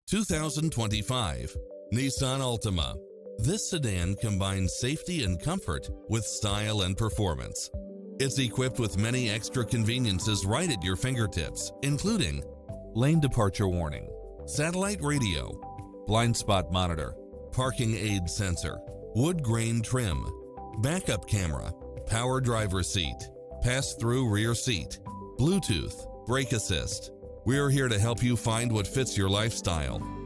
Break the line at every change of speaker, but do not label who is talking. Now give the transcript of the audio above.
2025 Nissan Altima. This sedan combines safety and comfort with style and performance. It's equipped with many extra conveniences right at your fingertips, including lane departure warning, satellite radio, blind spot monitor, parking aid sensor, wood grain trim, backup camera, power driver seat, pass-through rear seat, Bluetooth, brake assist. We're here to help you find what fits your lifestyle.